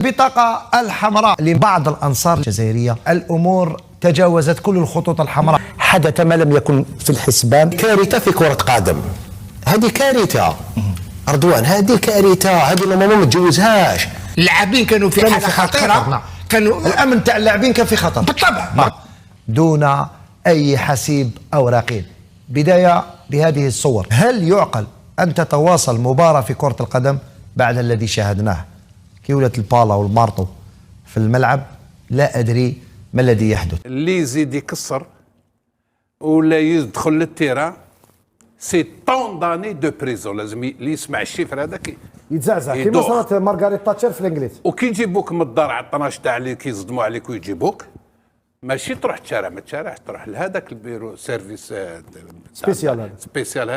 البطاقة الحمراء لبعض الأنصار الجزائرية، الأمور تجاوزت كل الخطوط الحمراء. حدث ما لم يكن في الحسبان، كارثة في كرة قدم. هذه كارثة أردوان، هذه كارثة، هذه الأمم ما تجوزهاش. اللاعبين كانوا في حالة خطيرة. نعم. كانوا الأمن تاع اللاعبين كان في خطر بالطبع. دون أي حسيب أوراقي. بداية بهذه الصور. هل يعقل أن تتواصل مباراة في كرة القدم بعد الذي شاهدناه؟ كي ولات البالا والمارطو في الملعب، لا أدري ما الذي يحدث. اللي يزيد يكسر ولا يدخل للتيران سي طون داني دو بريزون. لازم اللي يسمع الشيفر هذاك يتزعزع كيما صارت مارغاريت تاتشر في الانجليز. وكي يجيبوك من الدار على 12 تاع اللي كيصدموا عليك ويجيبوك، ماشي تروح تشارع، ما تشارعش، تروح لهذاك البيرو سيرفيس سبيسيال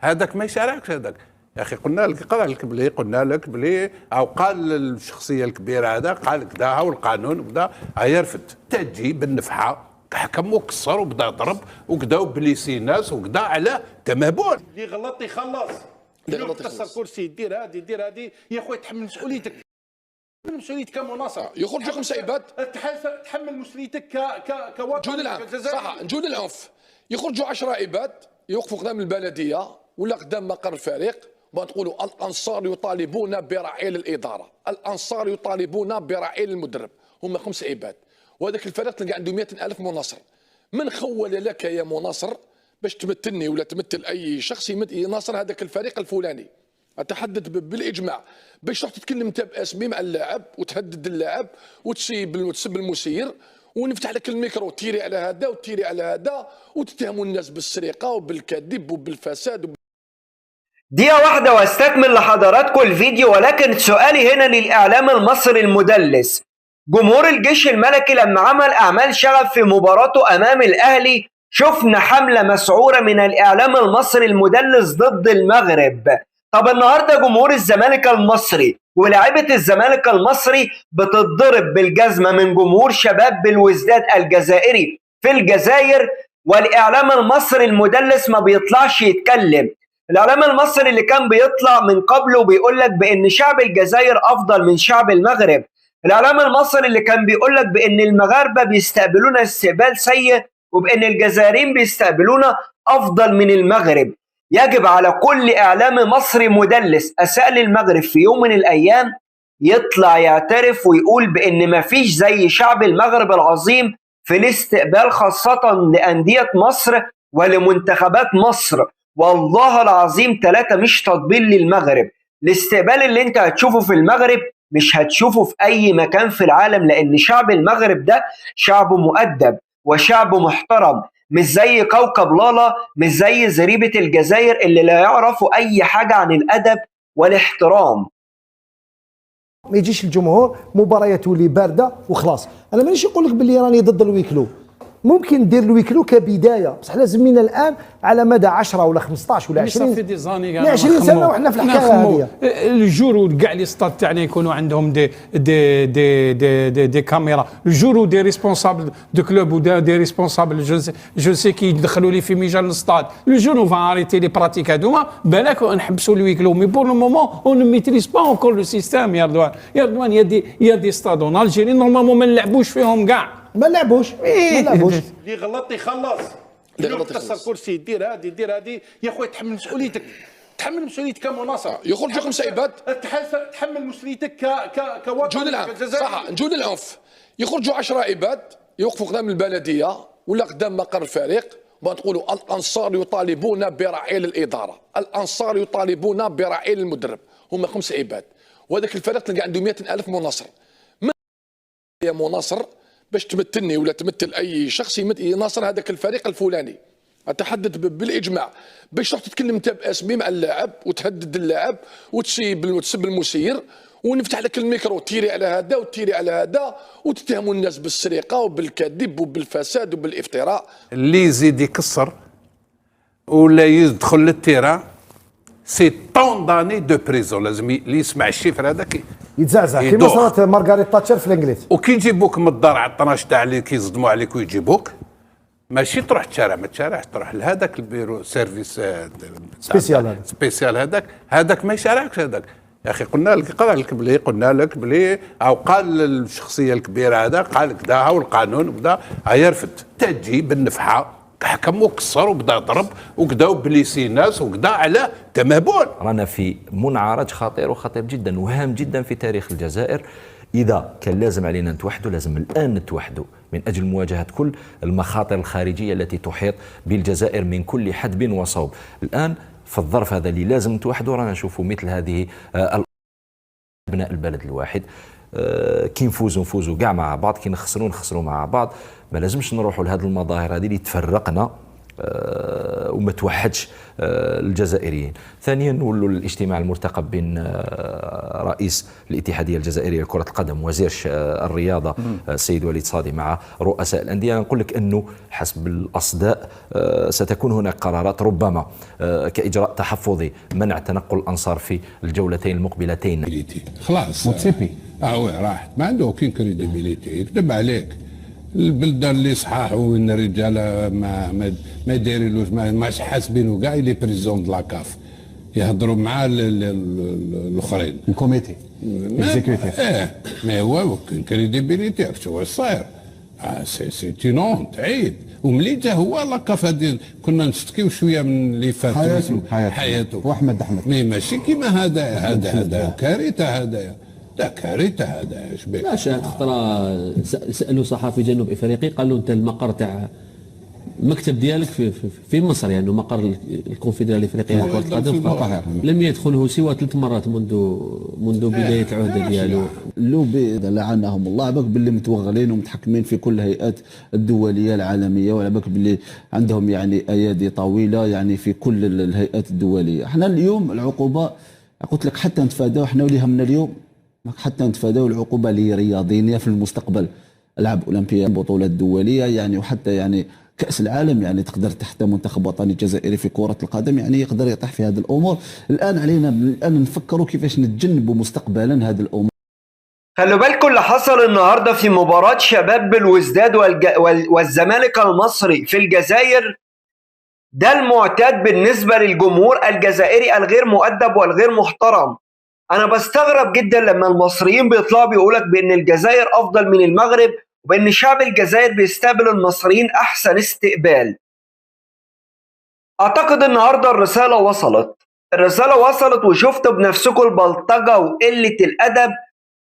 هذاك ما يشارعكش. هذاك يا اخي قلنا لك بلي او قال الشخصيه الكبيره هذا قال كذا والقانون وكذا يرفد تجي بالنفحه حكم وكسر وبدا ضرب وكذا وبليسي ناس وكذا على تمابون. اللي غلط يخلص، اللي كسر كرسي دير هذه يا خويا تحمل مسؤوليتك. مسؤوليتك كمناصر يخرجوا 5 عباد، تحمل مسؤوليتك كوطن. صح نجود العنف. يخرجوا 10 عباد يوقفوا قدام البلديه ولا قدام مقر الفريق وتقولوا الانصار يطالبون برحيل الاداره، الانصار يطالبون برحيل المدرب. هم 5 عباد وهذاك الفريق تلقى عنده 100,000 مناصر. من خول لك يا مناصر باش تمثلني ولا تمثل اي شخص يناصر هذاك الفريق الفلاني؟ اتحدث بالاجماع باش تروح تتكلم انت باسمي مع اللاعب وتهدد اللاعب وتسب المسير ونفتح لك الميكرو تيري على هذا وتيري على هذا وتتهموا الناس بالسرقه وبالكذب وبالفساد دقيقة واحدة واستكمل لحضراتكم الفيديو. ولكن سؤالي هنا للإعلام المصري المدلس. جمهور الجيش الملكي لما عمل أعمال شغب في مباراته أمام الأهلي، شفنا حملة مسعورة من الإعلام المصري المدلس ضد المغرب. طب النهارده جمهور الزمالك المصري ولاعيبه الزمالك المصري بتتضرب بالجزمه من جمهور شباب بالوزداد الجزائري في الجزائر، والاعلام المصري المدلس ما بيطلعش يتكلم. الاعلام المصري اللي كان بيطلع من قبله بيقول لك بان شعب الجزائر افضل من شعب المغرب، الاعلام المصري اللي كان بيقول لك بان المغاربه بيستقبلونا استقبال سيء وبان الجزائريين بيستقبلونا افضل من المغرب. يجب على كل إعلام مصري مدلس أساء للمغرب في يوم من الأيام يطلع يعترف ويقول بأن مفيش زي شعب المغرب العظيم في الاستقبال، خاصة لأندية مصر ولمنتخبات مصر. والله العظيم 3 مش تطبيل للمغرب. الاستقبال اللي انت هتشوفه في المغرب مش هتشوفه في أي مكان في العالم، لأن شعب المغرب ده شعب مؤدب وشعب محترم، مش زي كوكب لالا، مش زي زريبة الجزائر اللي لا يعرفوا أي حاجة عن الأدب والاحترام. ما يجيش الجمهور مباريات تولي باردة وخلاص. أنا مانيش نقول لك باللي راني ضد الويكلو، ممكن ندير الويكلو كبدايه، بصح لازم من الان على مدى 10 ولا 15 ولا 20 سنه وحنا في الحكايه هذه. الجور كاع لي ستاد تاعنا يكونوا عندهم دي كاميرا، الجور دي ريسبونسابل دو كلوب و دي ريسبونسابل جو سي كي يدخلوا لي في ميجان الستاد الجور فان اريتي لي براتيك هذوما بالك نحبسوا الويكلو. مي بور لو مومون اون نو ميتريز با اونكور لو سيستيم. يا رضوان يا دي ستاد اون الجيري نورمالمون ما نلعبوش فيهم كاع، ما لعبوش. اللي غلط يخلص، اللي كسر كرسي دير هذه يا خويا تحمل مسؤوليتك. تحمل مسؤوليتك كمناصر. يخرجوا 5 عباد، تحمل مسؤوليتك كوطن. نجود العنف. صح نجود العنف. يخرجوا 10 عباد يوقفوا قدام البلديه ولا قدام مقر الفريق وتقولوا الانصار يطالبون برحيل الاداره، الانصار يطالبون برحيل المدرب. هم 5 عباد وهذاك الفريق تلقى عنده 100,000 مناصر. يا مناصر باش تمثلني ولا تمثل اي شخص يناصر هذاك الفريق الفلاني. اتحدث بالاجماع باش تروح تتكلم انت باسمي مع اللاعب وتهدد اللاعب وتسب المسير ونفتح لك الميكرو تيري على هذا وتيري على هذا وتتهموا الناس بالسرقه وبالكذب وبالفساد وبالافتراء. اللي يزيد يكسر ولا يدخل للتيران سي طون داني دو بريزون. لازم اللي يسمع الشيفر هذاك يتزعزع كيما صارت مارغاريت تاتشر في الانجليز. وكي يجيبوك من الدار على 12 تاع اللي كيصدموا عليك ويجيبوك، ماشي تروح تشارع، ما تشارعش، تروح لهذاك البيرو سيرفيس سبيسيال هذاك ما يشارعكش. هذاك يا اخي قلنا لك بلي او قال الشخصيه الكبيره هذا قال كذا والقانون وكذا يرفد تجي بالنفحه حكم وكسر وبدا ضرب وكذا وبليسي الناس وكذا على تمابون. رانا في منعرج خطير وخطير جدا وهام جدا في تاريخ الجزائر. إذا كان لازم علينا نتوحدوا لازم الآن نتوحدوا من أجل مواجهة كل المخاطر الخارجية التي تحيط بالجزائر من كل حدب وصوب. الآن في الظرف هذا اللي لازم نتوحدوا رانا نشوفوا مثل هذه أبناء البلد الواحد. كي نفوزوا كاع مع بعض، كي نخسروا مع بعض. ما لازمش نروحوا لهذه المظاهر هذه اللي تفرقنا وما توحدش الجزائريين. ثانيا نولوا الاجتماع المرتقب بين رئيس الاتحادية الجزائرية لكرة القدم وزير الرياضة السيد وليد صادي مع رؤساء الأندية. نقول لك أنه حسب الأصداء ستكون هناك قرارات ربما كإجراء تحفظي منع تنقل الأنصار في الجولتين المقبلتين. خلاص موتسيبي راحت ما عنده كين كريديبيليتي يكذب عليك. البلدان اللي صحاح وين الرجاله ما دايرينلوش ماش حاسبينه كاع لي بريزون دو لاكاف يهضروا مع الاخرين الكوميتي اكزيكوتيف. ما هو كريديبيليتي شو صاير سي تينونت عيب. وملي جا هو لاكاف هذه كنا نشتكيو شويه من اللي فات حياته واحمد ماشي كيما هذا كارثه هذايا. لا كارثه هذا ايش بك؟ لا شاهد خطره سالوا صحفي جنوب افريقي قال له انت المقر تاع المكتب ديالك في مصر يعني مقر الكونفدراليه الافريقيه لكره القدم لم يدخله سوى 3 مرات منذ بدايه العهده ديالو. اللوبي لعنهم الله عباك باللي متوغلين ومتحكمين في كل الهيئات الدوليه العالميه وعباك باللي عندهم يعني ايادي طويله يعني في كل الهيئات الدوليه. احنا اليوم العقوبه قلت لك حتى نتفاداو احنا واللي همنا اليوم حتى نتفاداو العقوبه اللي رياضينيه في المستقبل. العاب اولمبيه بطولات دوليه يعني وحتى يعني كاس العالم يعني تقدر تحت منتخب وطني جزائري في كره القدم يعني يقدر يطيح في هذه الامور. الان علينا الان نفكروا كيفاش نتجنبوا مستقبلا هذه الامور. خلوا بالكم اللي حصل النهارده في مباراه شباب بالوزداد والزمالك المصري في الجزائر ده المعتاد بالنسبه للجمهور الجزائري الغير مؤدب والغير محترم. أنا بستغرب جدا لما المصريين بيطلعوا بيقولك بأن الجزائر أفضل من المغرب وبأن شعب الجزائر بيستقبل المصريين أحسن استقبال. أعتقد النهاردة الرسالة وصلت وشفتوا بنفسكم البلطجة وقلة الأدب.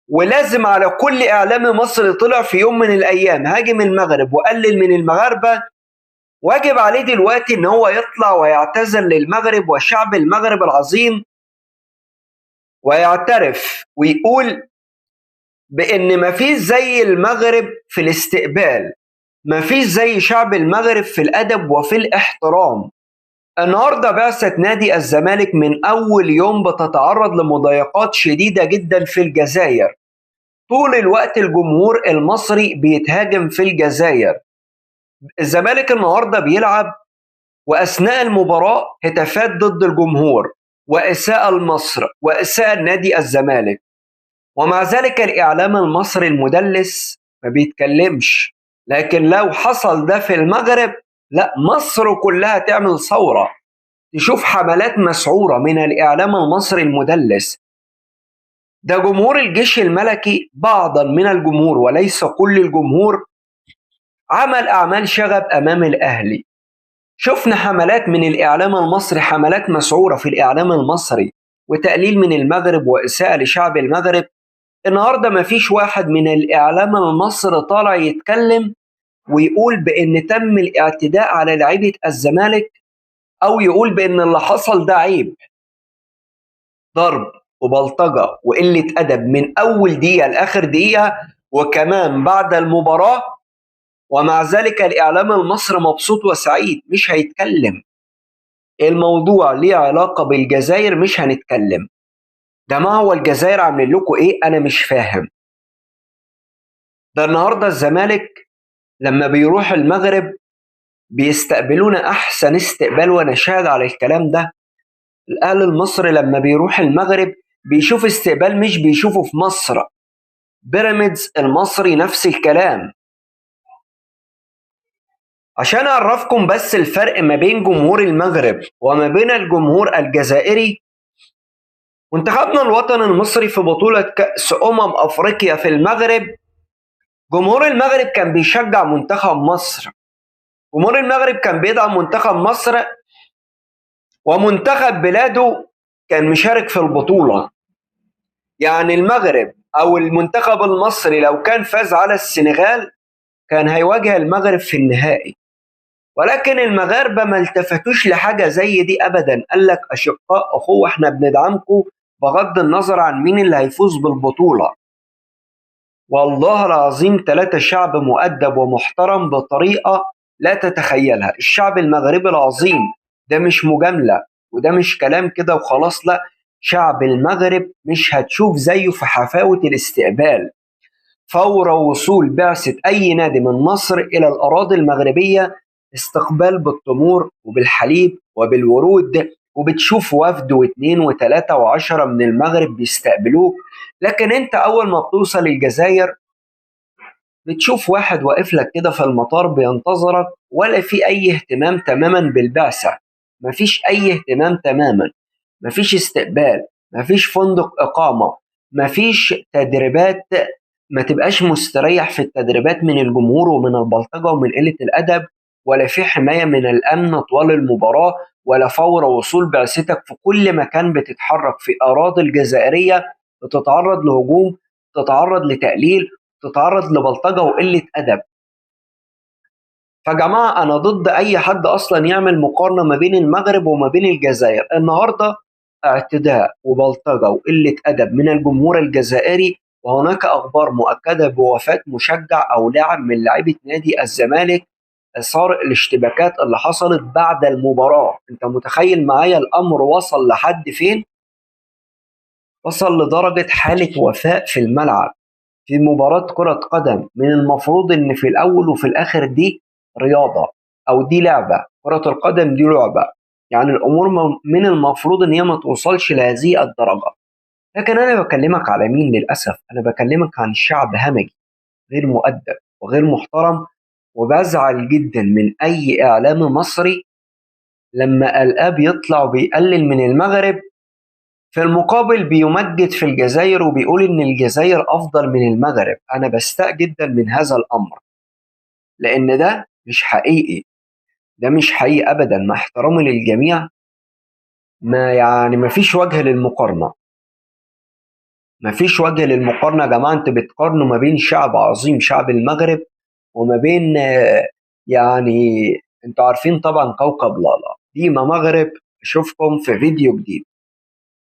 ولازم على كل إعلامي مصري طلع في يوم من الأيام هاجم المغرب وقلل من المغاربة واجب عليه دلوقتي إن هو يطلع ويعتذر للمغرب وشعب المغرب العظيم ويعترف ويقول بأن مفيش زي المغرب في الاستقبال، مفيش زي شعب المغرب في الأدب وفي الاحترام. النهاردة بعثة نادي الزمالك من أول يوم بتتعرض لمضايقات شديدة جدا في الجزائر. طول الوقت الجمهور المصري بيتهاجم في الجزائر. الزمالك النهاردة بيلعب وأثناء المباراة هتافات ضد الجمهور وإساءة لمصر وإساءة نادي الزمالك، ومع ذلك الإعلام المصري المدلس ما بيتكلمش. لكن لو حصل ده في المغرب لا مصر كلها تعمل ثورة. تشوف حملات مسعورة من الإعلام المصري المدلس. ده جمهور الجيش الملكي بعضا من الجمهور وليس كل الجمهور عمل أعمال شغب أمام الأهلي. شفنا حملات من الإعلام المصري، حملات مسعورة في الإعلام المصري وتقليل من المغرب وإساءة لشعب المغرب. النهاردة ما فيش واحد من الإعلام المصري طالع يتكلم ويقول بأن تم الاعتداء على لاعيبة الزمالك أو يقول بأن اللي حصل ده عيب. ضرب وبلطجة وقلة أدب من أول دقيقة لآخر دقيقة وكمان بعد المباراة، ومع ذلك الإعلام المصري مبسوط وسعيد مش هيتكلم. الموضوع ليه علاقة بالجزائر مش هنتكلم. ده ما هو الجزائر عاملين لكم إيه أنا مش فاهم. ده النهاردة الزمالك لما بيروح المغرب بيستقبلونا أحسن استقبال وأنا شاهد على الكلام ده. الأهلي المصري لما بيروح المغرب بيشوف استقبال مش بيشوفه في مصر. بيراميدز المصري نفس الكلام. عشان أعرفكم بس الفرق ما بين جمهور المغرب وما بين الجمهور الجزائري، منتخبنا الوطني المصري في بطولة كأس أفريقيا في المغرب، جمهور المغرب كان بيشجع منتخب مصر، جمهور المغرب كان بيدعم منتخب مصر، ومنتخب بلاده كان مشارك في البطولة. يعني المغرب أو المنتخب المصري لو كان فاز على السنغال كان هيواجه المغرب في النهائي، ولكن المغاربة ما التفتوش لحاجة زي دي أبدا. قال لك أشقاء أخوة، احنا بندعمكم بغض النظر عن مين اللي هيفوز بالبطولة. والله العظيم 3 شعب مؤدب ومحترم بطريقة لا تتخيلها. الشعب المغربي العظيم، ده مش مجاملة وده مش كلام كده وخلاص، لا، شعب المغرب مش هتشوف زيه في حفاوة الاستقبال. فور وصول بعثة أي نادي من مصر إلى الأراضي المغربية استقبال بالتمور وبالحليب وبالورود، وبتشوف وفد واثنين وثلاثة وعشرة من المغرب بيستقبلوك. لكن انت أول ما بتوصل الجزائر بتشوف واحد واقف لك كده في المطار بينتظرك، ولا في أي اهتمام تماما بالبعثة، مفيش أي اهتمام تماما، مفيش استقبال، مفيش فندق إقامة، مفيش تدريبات، ما تبقاش مستريح في التدريبات من الجمهور ومن البلطجة ومن قلة الأدب، ولا في حماية من الأمن طوال المباراة، ولا فور وصول بعثتك في كل مكان بتتحرك في أراضي الجزائرية بتتعرض لهجوم، تتعرض لتقليل، تتعرض لبلطجة وقلة أدب. فجماعة أنا ضد أي حد أصلا يعمل مقارنة ما بين المغرب وما بين الجزائر. النهاردة اعتداء وبلطجة وقلة أدب من الجمهور الجزائري، وهناك أخبار مؤكدة بوفاة مشجع أو لاعب من لاعيبة نادي الزمالك إثار الاشتباكات اللي حصلت بعد المباراة. أنت متخيل معايا الأمر وصل لحد فين؟ وصل لدرجة حالة وفاة في الملعب في مباراة كرة قدم. من المفروض إن في الأول وفي الآخر دي رياضة أو دي لعبة، كرة القدم دي لعبة، يعني الأمور من المفروض إن هي ما توصلش لهذه الدرجة. لكن أنا بكلمك على مين؟ للأسف أنا بكلمك عن شعب همجي غير مؤدب وغير محترم، وبزعل جدا من أي إعلام مصري لما الآب يطلع وبيقلل من المغرب، في المقابل بيمجد في الجزائر وبيقول إن الجزائر أفضل من المغرب. أنا بستاء جدا من هذا الأمر، لأن ده مش حقيقي، ده مش حقيقي أبدا. مع احترامي للجميع، ما فيش وجه للمقارنة، ما فيش وجه للمقارنة يا جماعة. أنت بتقارنوا ما بين شعب عظيم شعب المغرب وما بين يعني أنتوا عارفين طبعا كوكب لالا. ديما مغرب، أشوفكم في فيديو جديد.